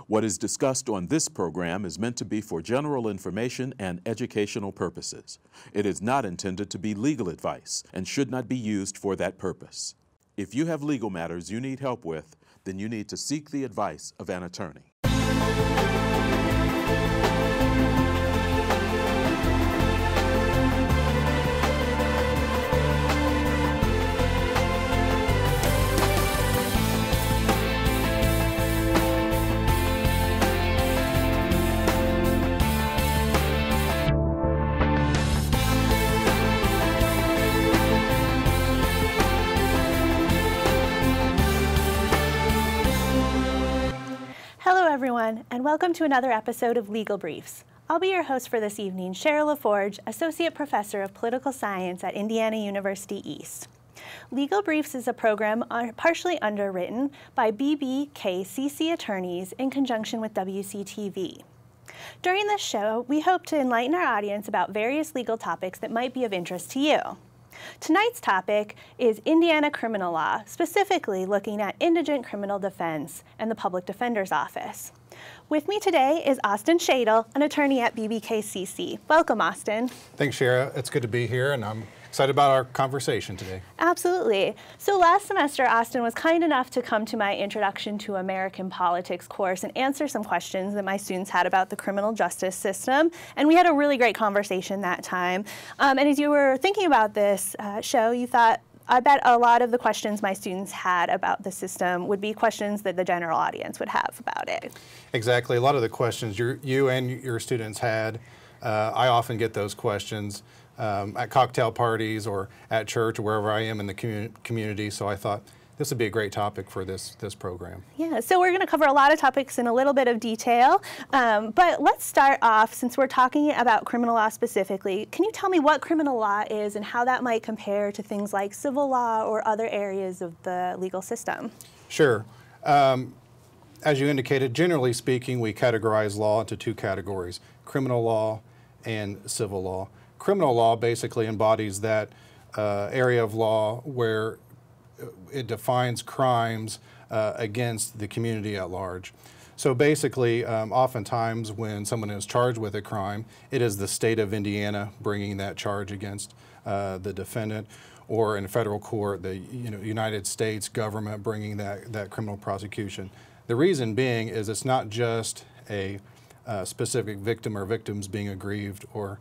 What is discussed on this program is meant to be for general information and educational purposes. It is not intended to be legal advice and should not be used for that purpose. If you have legal matters you need help with, then you need to seek the advice of an attorney. Hello everyone, and welcome to another episode of Legal Briefs. I'll be your host for this evening, Shera Laforge, Associate Professor of Political Science at Indiana University East. Legal Briefs is a program partially underwritten by BBKCC attorneys in conjunction with WCTV. During this show, we hope to enlighten our audience about various legal topics that might be of interest to you. Tonight's topic is Indiana criminal law, specifically looking at indigent criminal defense and the Public Defender's Office. With me today is Austin Shadle, an attorney at BBKCC. Welcome, Austin. Thanks, Chera. It's good to be here, and I'm excited about our conversation today. Absolutely. So last semester, Austin was kind enough to come to my Introduction to American Politics course and answer some questions that my students had about the criminal justice system. And we had a really great conversation that time. And as you were thinking about this show, you thought, I bet a lot of the questions my students had about the system would be questions that the general audience would have about it. Exactly. A lot of the questions you and your students had, I often get those questions at cocktail parties or at church or wherever I am in the community, so I thought this would be a great topic for this program. Yeah, so we're going to cover a lot of topics in a little bit of detail, but let's start off, since we're talking about criminal law specifically, can you tell me what criminal law is and how that might compare to things like civil law or other areas of the legal system? Sure. As you indicated, generally speaking, we categorize law into two categories, criminal law and civil law. Criminal law basically embodies that area of law where it defines crimes against the community at large. So basically, oftentimes when someone is charged with a crime, it is the state of Indiana bringing that charge against the defendant, or in federal court, the United States government bringing that criminal prosecution. The reason being is it's not just a specific victim or victims being aggrieved or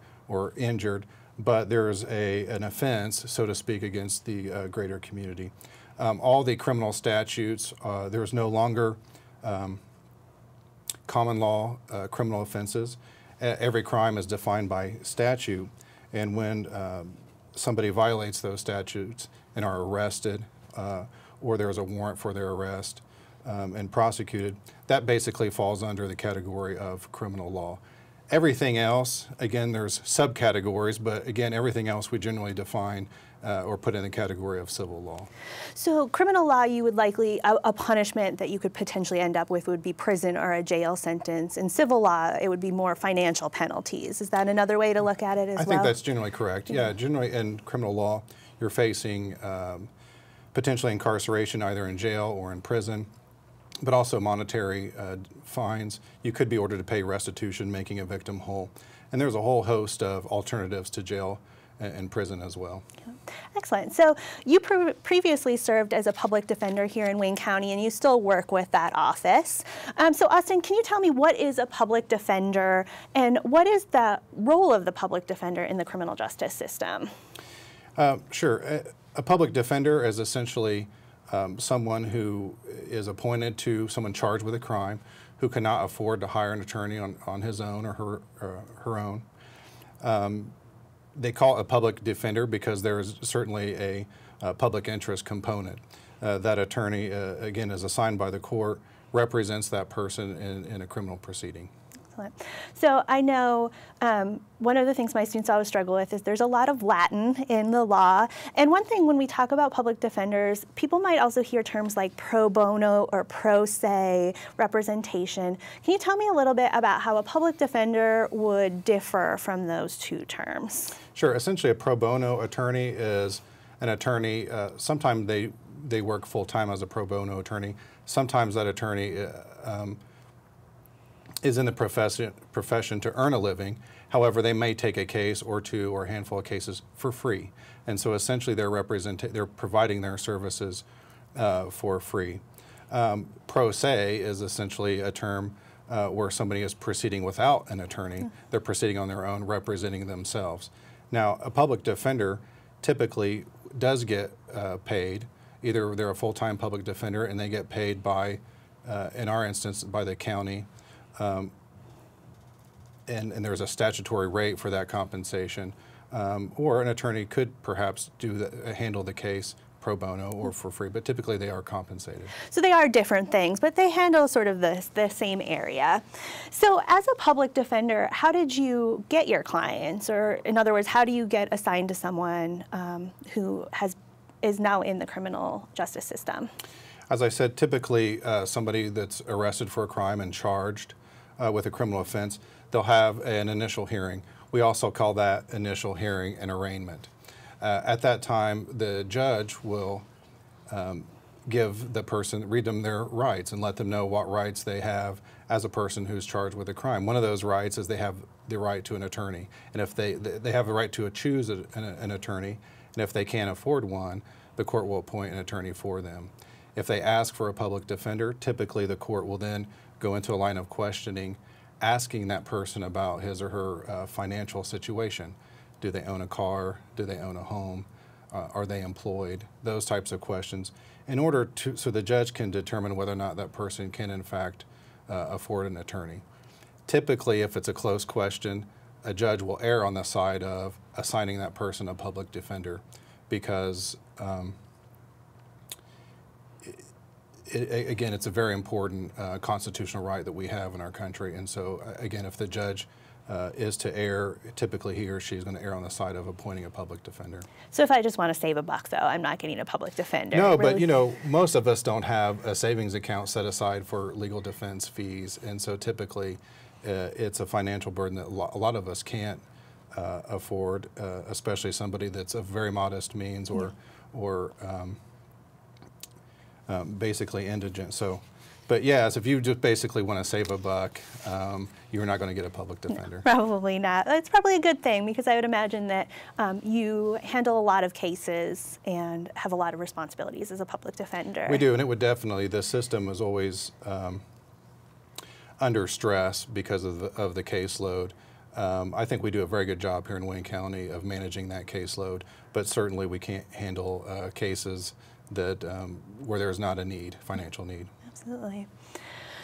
injured, but there's an offense, so to speak, against the greater community. All the criminal statutes, there's no longer common law criminal offenses. Every crime is defined by statute, and when somebody violates those statutes and are arrested, or there's a warrant for their arrest and prosecuted, that basically falls under the category of criminal law. Everything else, again, there's subcategories, but again, everything else we generally define or put in the category of civil law. So criminal law, you would likely, a punishment that you could potentially end up with would be prison or a jail sentence. In civil law, it would be more financial penalties. Is that another way to look at it as well? I think that's generally correct. Yeah, generally in criminal law, you're facing potentially incarceration either in jail or in prison, but also monetary fines. You could be ordered to pay restitution, making a victim whole. And there's a whole host of alternatives to jail and prison as well. Excellent. So you previously served as a public defender here in Wayne County, and you still work with that office. So Austin, can you tell me what is a public defender and what is the role of the public defender in the criminal justice system? Sure. A public defender is essentially someone who is appointed to someone charged with a crime who cannot afford to hire an attorney on his own or her own. They call it a public defender because there is certainly a public interest component. That attorney, again, is assigned by the court, represents that person in a criminal proceeding. Excellent. So I know one of the things my students always struggle with is there's a lot of Latin in the law. And one thing when we talk about public defenders, people might also hear terms like pro bono or pro se representation. Can you tell me a little bit about how a public defender would differ from those two terms? Sure. Essentially, a pro bono attorney is an attorney. Sometimes they work full-time as a pro bono attorney. Sometimes that attorney is in the profession to earn a living. However, they may take a case or two or a handful of cases for free. And so essentially they're providing their services for free. Pro se is essentially a term where somebody is proceeding without an attorney. They're proceeding on their own, representing themselves. Now, a public defender typically does get paid. Either they're a full-time public defender and they get paid by, in our instance, by the county, and there's a statutory rate for that compensation. Or an attorney could perhaps handle the case pro bono or for free, but typically they are compensated. So they are different things, but they handle sort of the same area. So as a public defender, how did you get your clients? Or in other words, how do you get assigned to someone who is now in the criminal justice system? As I said, typically somebody that's arrested for a crime and charged with a criminal offense, they'll have an initial hearing. We also call that initial hearing an arraignment. At that time, the judge will read them their rights and let them know what rights they have as a person who's charged with a crime. One of those rights is they have the right to an attorney. And if they have the right to choose an attorney, and if they can't afford one, the court will appoint an attorney for them. If they ask for a public defender, typically the court will then go into a line of questioning, asking that person about his or her financial situation. Do they own a car? Do they own a home? Are they employed? Those types of questions, in order so the judge can determine whether or not that person can in fact afford an attorney. Typically, if it's a close question, a judge will err on the side of assigning that person a public defender, because again, it's a very important constitutional right that we have in our country. And so, again, if the judge is to err, typically he or she is going to err on the side of appointing a public defender. So if I just want to save a buck, though, I'm not getting a public defender. No, but you know, most of us don't have a savings account set aside for legal defense fees, and so typically it's a financial burden that a lot of us can't afford, especially somebody that's of very modest means or basically indigent. So, but yes, if you just basically want to save a buck, you're not going to get a public defender. No, probably not. That's probably a good thing, because I would imagine that you handle a lot of cases and have a lot of responsibilities as a public defender. We do, and it would definitely, the system is always under stress because of the caseload. I think we do a very good job here in Wayne County of managing that caseload, but certainly we can't handle cases that where there's not a need, financial need. Absolutely.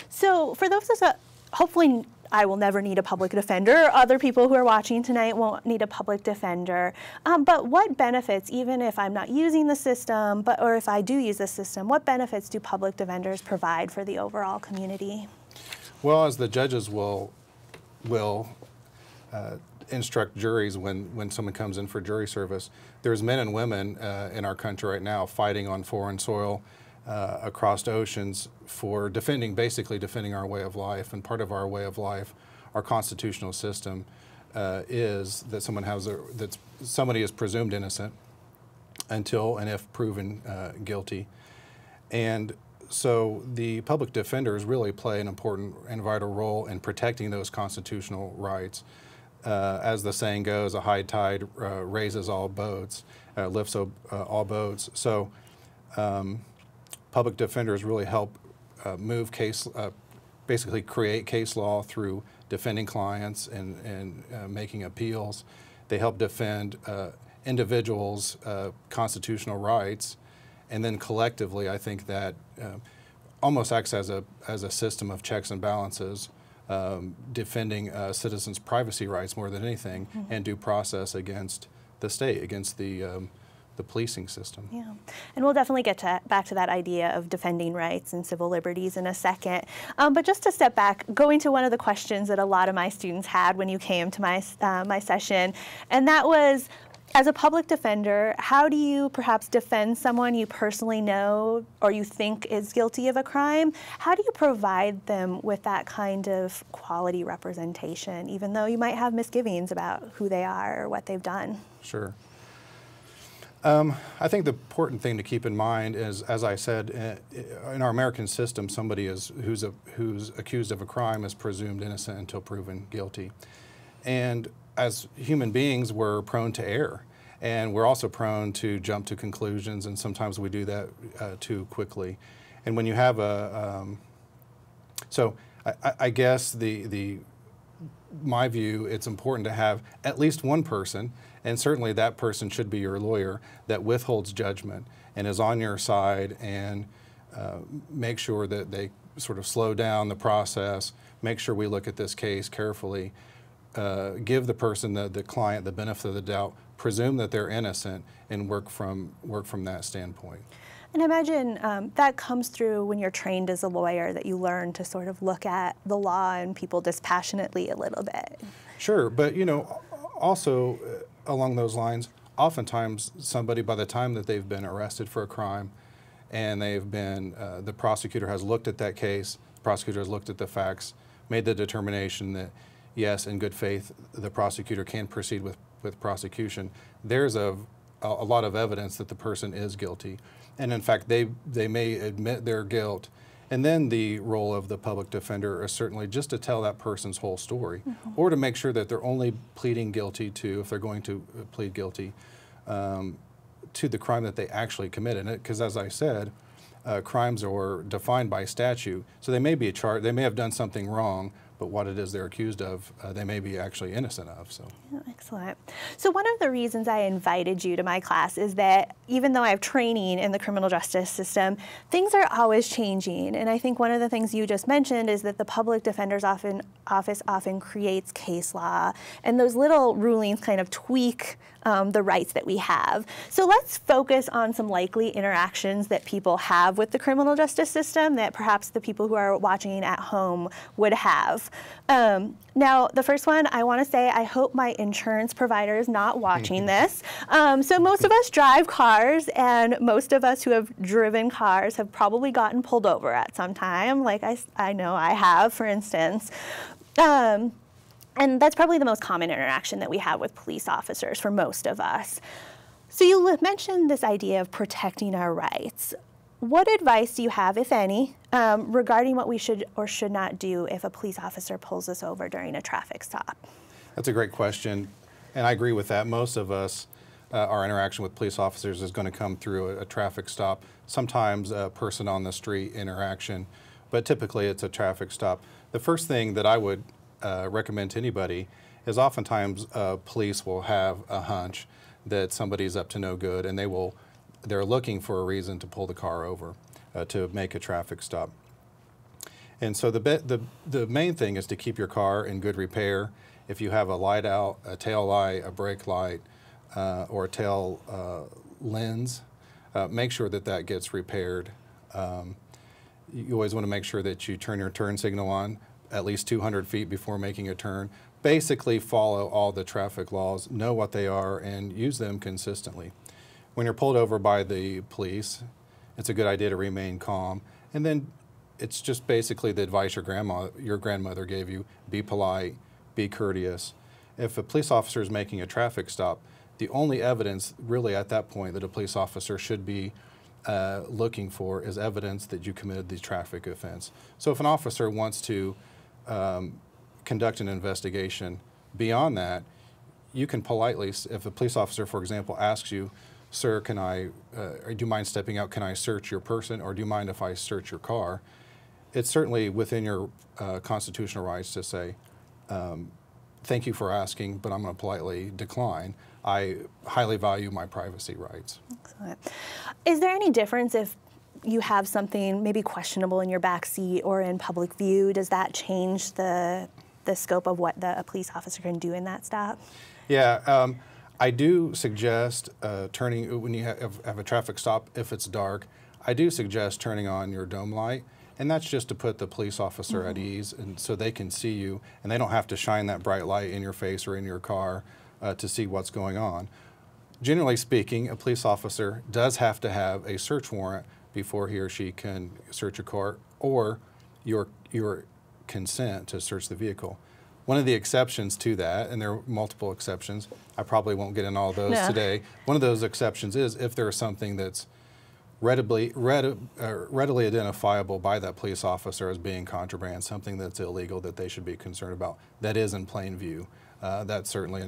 So for those of us that hopefully I will never need a public defender, other people who are watching tonight won't need a public defender, but what benefits, even if I'm not using the system, or if I do use the system, what benefits do public defenders provide for the overall community? Well, as the judges will instruct juries when someone comes in for jury service, there's men and women in our country right now fighting on foreign soil across oceans for basically defending our way of life. And part of our way of life, our constitutional system, is that somebody is presumed innocent until and if proven guilty. And so the public defenders really play an important and vital role in protecting those constitutional rights. As the saying goes, a high tide raises all boats, lifts all boats. So public defenders really help basically create case law through defending clients and making appeals. They help defend individuals' constitutional rights, and then collectively, I think that almost acts as a system of checks and balances, defending citizens' privacy rights more than anything, and due process against the state, against the policing system. Yeah, and we'll definitely get back to that idea of defending rights and civil liberties in a second. But just to step back, going to one of the questions that a lot of my students had when you came to my session, and that was, as a public defender, how do you perhaps defend someone you personally know or you think is guilty of a crime? How do you provide them with that kind of quality representation, even though you might have misgivings about who they are or what they've done? Sure. I think the important thing to keep in mind is, as I said, in our American system, somebody who's accused of a crime is presumed innocent until proven guilty. And as human beings, we're prone to err. And we're also prone to jump to conclusions, and sometimes we do that too quickly. And when you have so I guess my view, it's important to have at least one person, and certainly that person should be your lawyer, that withholds judgment and is on your side and make sure that they sort of slow down the process, make sure we look at this case carefully, give the person, the client, the benefit of the doubt, presume that they're innocent, and work from that standpoint. And I imagine that comes through when you're trained as a lawyer, that you learn to sort of look at the law and people dispassionately a little bit. Sure, but also along those lines, oftentimes somebody, by the time that they've been arrested for a crime and they've been, the prosecutor has looked at that case, the prosecutor has looked at the facts, made the determination that yes, in good faith, the prosecutor can proceed with prosecution, there's a lot of evidence that the person is guilty. And in fact, they may admit their guilt. And then the role of the public defender is certainly just to tell that person's whole story, or to make sure that they're only pleading guilty to, if they're going to plead guilty, to the crime that they actually committed. Because as I said, crimes are defined by statute. So they may be charged, they may have done something wrong, but what it is they're accused of, they may be actually innocent of. So. Yeah, excellent. So one of the reasons I invited you to my class is that even though I have training in the criminal justice system, things are always changing. And I think one of the things you just mentioned is that the public defender's office often creates case law, and those little rulings kind of tweak the rights that we have. So let's focus on some likely interactions that people have with the criminal justice system that perhaps the people who are watching at home would have. Now, the first one, I want to say, I hope my insurance provider is not watching this. So most of us drive cars, and most of us who have driven cars have probably gotten pulled over at some time, like I know I have, for instance. And that's probably the most common interaction that we have with police officers for most of us. So you mentioned this idea of protecting our rights. What advice do you have, if any, regarding what we should or should not do if a police officer pulls us over during a traffic stop? That's a great question, and I agree with that. Most of us, our interaction with police officers is going to come through a traffic stop, sometimes a person on the street interaction, but typically it's a traffic stop. The first thing that I would recommend to anybody is oftentimes police will have a hunch that somebody's up to no good, and they're looking for a reason to pull the car over to make a traffic stop. And so the main thing is to keep your car in good repair. If you have a light out, a tail light, a brake light, or a tail lens, make sure that gets repaired. You always want to make sure that you turn your turn signal on at least 200 feet before making a turn. Basically follow all the traffic laws, know what they are, and use them consistently. When you're pulled over by the police, it's a good idea to remain calm. And then it's just basically the advice your grandmother gave you. Be polite, be courteous. If a police officer is making a traffic stop, the only evidence really at that point that a police officer should be looking for is evidence that you committed the traffic offense. So if an officer wants to conduct an investigation beyond that, you can politely, if a police officer, for example, asks you, "Sir, do you mind stepping out? Can I search your person, or do you mind if I search your car?" It's certainly within your constitutional rights to say, "Thank you for asking, but I'm going to politely decline. I highly value my privacy rights." Excellent. Is there any difference if you have something maybe questionable in your back seat or in public view? Does that change the scope of what a police officer can do in that stop? Yeah. I do suggest when you have a traffic stop, if it's dark, I do suggest turning on your dome light, and that's just to put the police officer at ease, and so they can see you, and they don't have to shine that bright light in your face or in your car to see what's going on. Generally speaking, a police officer does have to have a search warrant before he or she can search your car, or your consent to search the vehicle. One of the exceptions to that, and there are multiple exceptions, I probably won't get in all those today. One of those exceptions is if there is something that's readily identifiable by that police officer as being contraband, something that's illegal that they should be concerned about, that is in plain view. That's certainly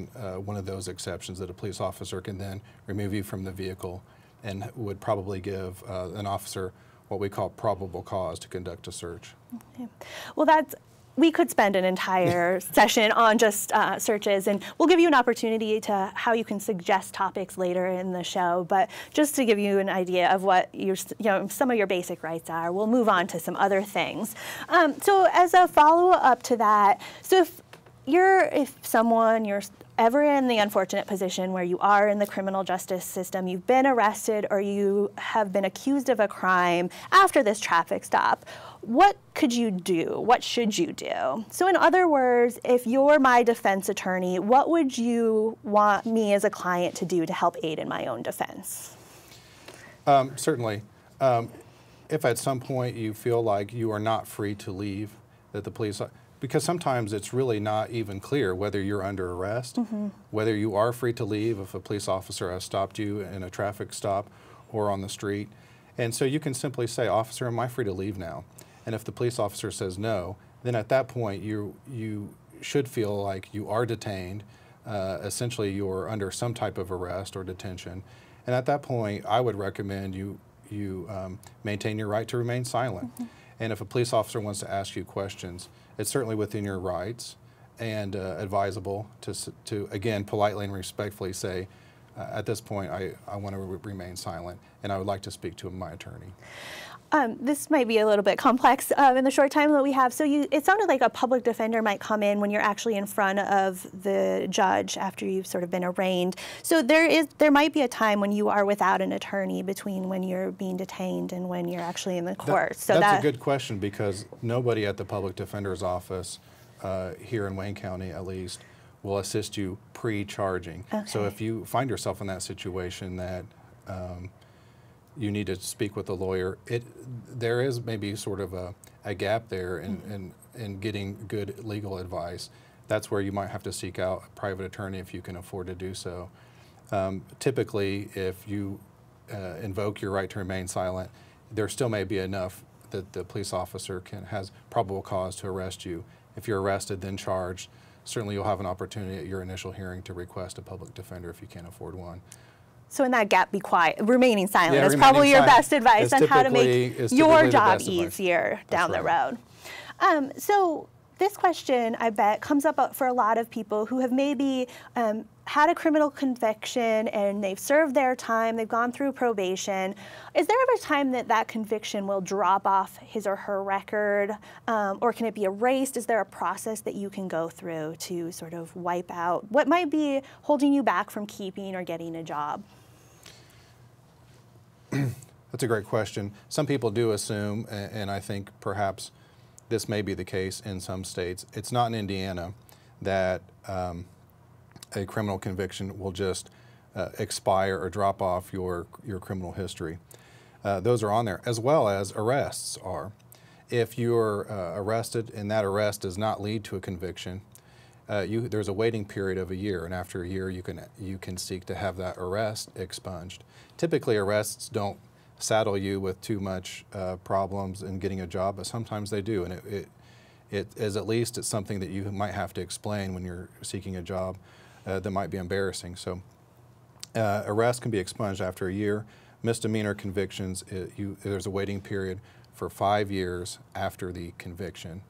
one of those exceptions that a police officer can then remove you from the vehicle and would probably give an officer what we call probable cause to conduct a search. Okay. Well, we could spend an entire session on just searches, and we'll give you an opportunity to how you can suggest topics later in the show. But just to give you an idea of what some of your basic rights are, we'll move on to some other things. So as a follow-up to that, so if you're ever in the unfortunate position where you are in the criminal justice system, you've been arrested or you have been accused of a crime after this traffic stop, what could you do? What should you do? So in other words, if you're my defense attorney, what would you want me as a client to do to help aid in my own defense? Certainly. If at some point you feel like you are not free to leave, that the police, because sometimes it's really not even clear whether you're under arrest, whether you are free to leave if a police officer has stopped you in a traffic stop or on the street. And so you can simply say, officer, am I free to leave now? And if the police officer says no, then at that point you should feel like you are detained. Essentially you're under some type of arrest or detention. And at that point I would recommend you maintain your right to remain silent. And if a police officer wants to ask you questions, it's certainly within your rights and advisable to, again, politely and respectfully say, at this point, I want to remain silent, and I would like to speak to my attorney. This might be a little bit complex in the short time that we have. So it sounded like a public defender might come in when you're actually in front of the judge after you've sort of been arraigned. So there might be a time when you are without an attorney between when you're being detained and when you're actually in the court. That's a good question, because nobody at the public defender's office here in Wayne County, at least, will assist you pre-charging. Okay. So if you find yourself in that situation that you need to speak with a lawyer, there is maybe sort of a gap there in getting good legal advice. That's where you might have to seek out a private attorney if you can afford to do so. Typically, if you invoke your right to remain silent, there still may be enough that the police officer has probable cause to arrest you. If you're arrested, then charged, certainly you'll have an opportunity at your initial hearing to request a public defender if you can't afford one. So in that gap, be quiet. Remaining silent is probably your best advice on how to make your job easier down the road. So this question, I bet, comes up for a lot of people who have maybe had a criminal conviction and they've served their time, they've gone through probation. Is there ever a time that that conviction will drop off his or her record, or can it be erased? Is there a process that you can go through to sort of wipe out what might be holding you back from keeping or getting a job? That's a great question. Some people do assume, and I think perhaps this may be the case in some states, it's not in Indiana that a criminal conviction will just expire or drop off your criminal history. Those are on there, as well as arrests are. If you're arrested and that arrest does not lead to a conviction, there's a waiting period of a year, and after a year you can seek to have that arrest expunged. Typically arrests don't saddle you with too much problems in getting a job, but sometimes they do, and it is at least it's something that you might have to explain when you're seeking a job that might be embarrassing. So arrest can be expunged after a year. Misdemeanor convictions, there's a waiting period for 5 years after the conviction.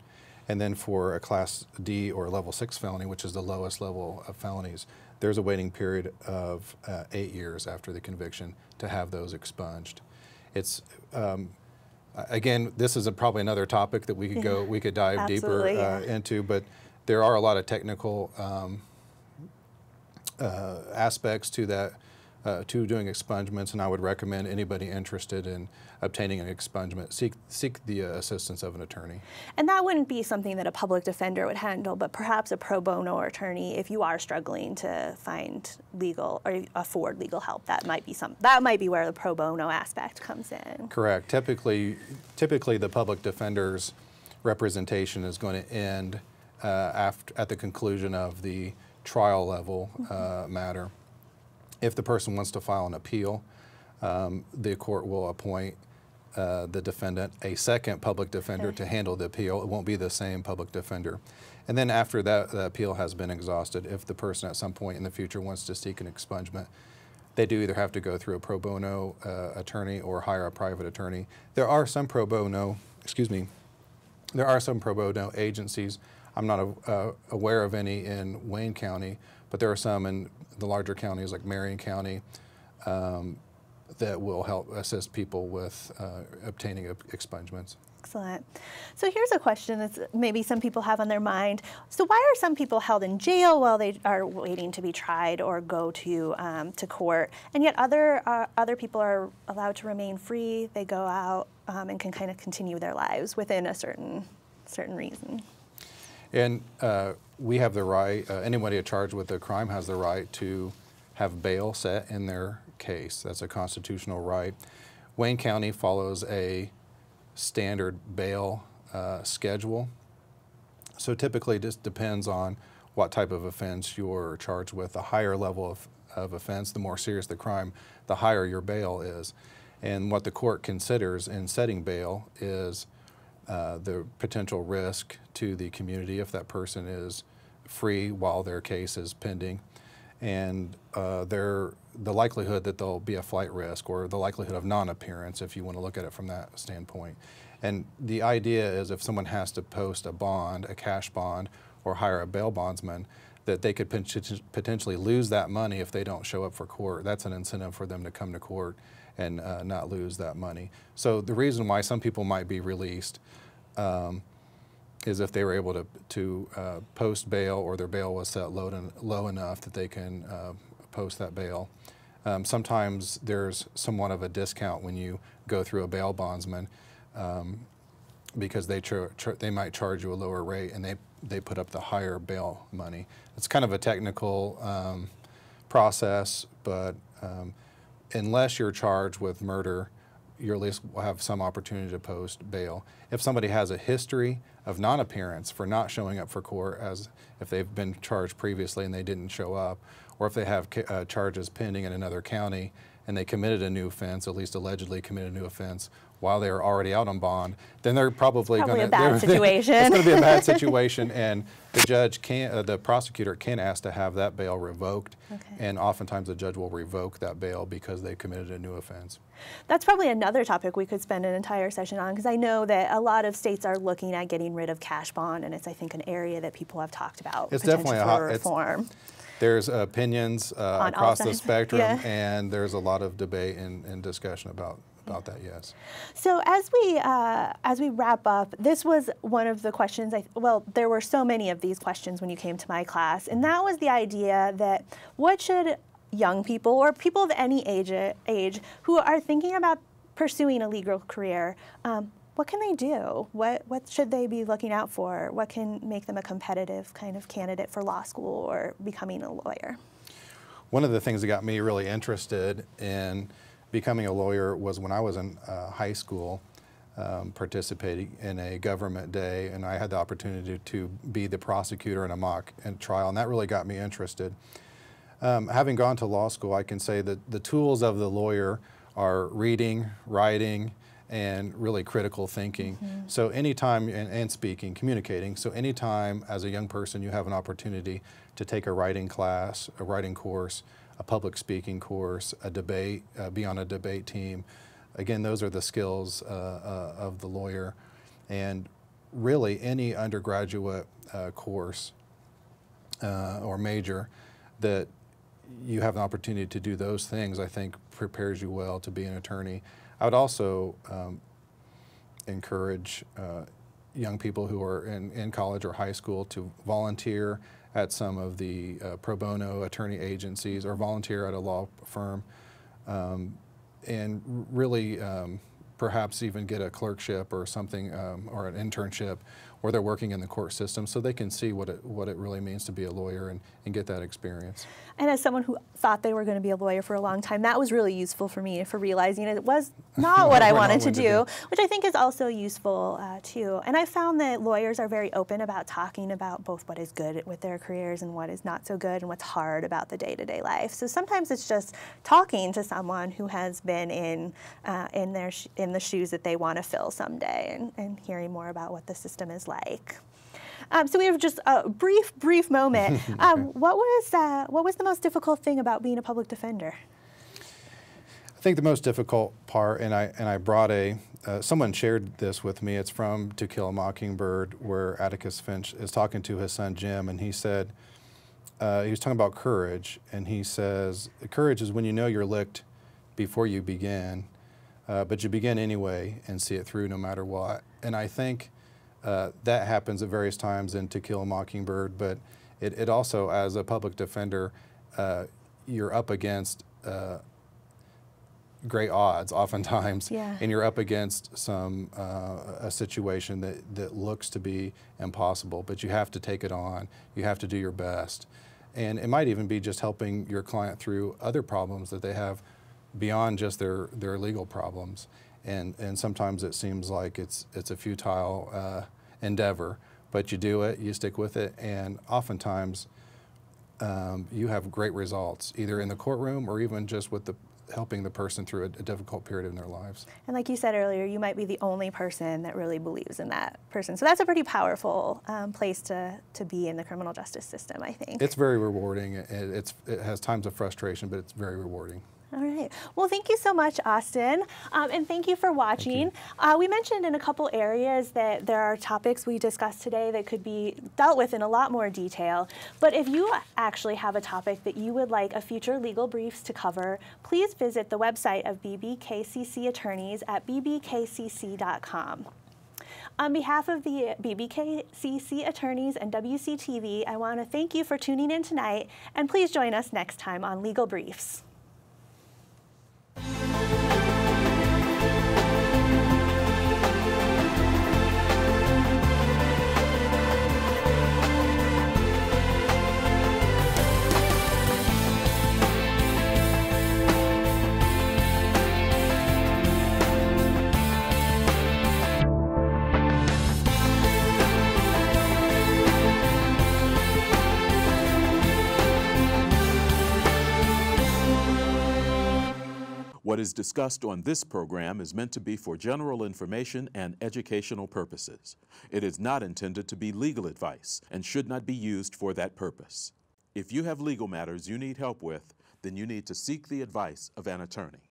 And then for a Class D or Level 6 felony, which is the lowest level of felonies, there's a waiting period of 8 years after the conviction to have those expunged. It's again, this is probably another topic that we could dive deeper into, but there are a lot of technical aspects to that, to doing expungements, and I would recommend anybody interested in obtaining an expungement seek the assistance of an attorney. And that wouldn't be something that a public defender would handle, but perhaps a pro bono attorney, if you are struggling to find legal or afford legal help, that might be where the pro bono aspect comes in. Correct. Typically the public defender's representation is going to end at the conclusion of the trial level matter. If the person wants to file an appeal, the court will appoint the defendant a second public defender to handle the appeal. It won't be the same public defender. And then after that, the appeal has been exhausted, if the person at some point in the future wants to seek an expungement, they do either have to go through a pro bono attorney or hire a private attorney. There are some pro bono, there are some pro bono agencies. I'm not aware of any in Wayne County, but there are some in the larger counties like Marion County that will help assist people with obtaining expungements. Excellent. So here's a question that maybe some people have on their mind. So why are some people held in jail while they are waiting to be tried or go to court, and yet other people are allowed to remain free? They go out and can kind of continue their lives within a certain reason. And we have the right, anybody charged with a crime has the right to have bail set in their case. That's a constitutional right. Wayne County follows a standard bail schedule. So typically it just depends on what type of offense you're charged with. The higher level of offense, the more serious the crime, the higher your bail is. And what the court considers in setting bail is the potential risk to the community if that person is free while their case is pending, and the likelihood that there'll be a flight risk or the likelihood of non-appearance, if you want to look at it from that standpoint. And the idea is if someone has to post a bond, a cash bond, or hire a bail bondsman, that they could potentially lose that money if they don't show up for court. That's an incentive for them to come to court and not lose that money. So the reason why some people might be released is if they were able to post bail, or their bail was set low enough that they can post that bail. Sometimes there's somewhat of a discount when you go through a bail bondsman because they might charge you a lower rate, and they put up the higher bail money. It's kind of a technical process, but unless you're charged with murder, you at least will have some opportunity to post bail. If somebody has a history of non-appearance for not showing up for court, as if they've been charged previously and they didn't show up, or if they have charges pending in another county and they committed a new offense, at least allegedly committed a new offense while they are already out on bond, then they're probably going to... a bad situation. It's going to be a bad situation, and the judge can, the prosecutor can ask to have that bail revoked, and oftentimes the judge will revoke that bail because they committed a new offense. That's probably another topic we could spend an entire session on, because I know that a lot of states are looking at getting rid of cash bond, and it's, I think, an area that people have talked about. It's definitely a hot reform. There's opinions across the spectrum, and there's a lot of debate and discussion about that, yes. So as we wrap up, this was one of the questions, well, there were so many of these questions when you came to my class, and that was the idea that what should young people or people of any age who are thinking about pursuing a legal career, what can they do? What should they be looking out for? What can make them a competitive kind of candidate for law school or becoming a lawyer? One of the things that got me really interested in becoming a lawyer was when I was in high school, participating in a government day, and I had the opportunity to be the prosecutor in a mock trial, and that really got me interested. Having gone to law school, I can say that the tools of the lawyer are reading, writing, and really critical thinking. So anytime, and speaking, communicating, so anytime as a young person you have an opportunity to take a writing class, a writing course, a public speaking course, a debate, be on a debate team, again, those are the skills of the lawyer. And really any undergraduate course or major that you have an opportunity to do those things, I think prepares you well to be an attorney. I would also encourage young people who are in college or high school to volunteer at some of the pro bono attorney agencies or volunteer at a law firm, and really perhaps even get a clerkship or something or an internship or they're working in the court system, so they can see what it really means to be a lawyer and get that experience. And as someone who thought they were going to be a lawyer for a long time, that was really useful for me for realizing it was not what I wanted to do, which I think is also useful too. And I found that lawyers are very open about talking about both what is good with their careers and what is not so good and what's hard about the day-to-day life. So sometimes it's just talking to someone who has been in the shoes that they want to fill someday and hearing more about what the system is like. So we have just a brief moment. What was the most difficult thing about being a public defender? I think the most difficult part, and I brought someone shared this with me. It's from To Kill a Mockingbird, where Atticus Finch is talking to his son Jim, and he said he was talking about courage, and he says courage is when you know you're licked before you begin, but you begin anyway and see it through no matter what. And I think that happens at various times in To Kill a Mockingbird, but it also, as a public defender, you're up against great odds oftentimes, and you're up against a situation that looks to be impossible, but you have to take it on. You have to do your best. And it might even be just helping your client through other problems that they have beyond just their legal problems. And sometimes it seems like it's a futile endeavor, but you do it, you stick with it, and oftentimes you have great results, either in the courtroom or even just with helping the person through a difficult period in their lives. And like you said earlier, you might be the only person that really believes in that person. So that's a pretty powerful place to be in the criminal justice system, I think. It's very rewarding. It has times of frustration, but it's very rewarding. All right. Well, thank you so much, Austin, and thank you for watching. We mentioned in a couple areas that there are topics we discussed today that could be dealt with in a lot more detail. But if you actually have a topic that you would like a future legal briefs to cover, please visit the website of BBKCC attorneys at bbkcc.com. On behalf of the BBKCC attorneys and WCTV, I want to thank you for tuning in tonight, and please join us next time on Legal Briefs. What is discussed on this program is meant to be for general information and educational purposes. It is not intended to be legal advice and should not be used for that purpose. If you have legal matters you need help with, then you need to seek the advice of an attorney.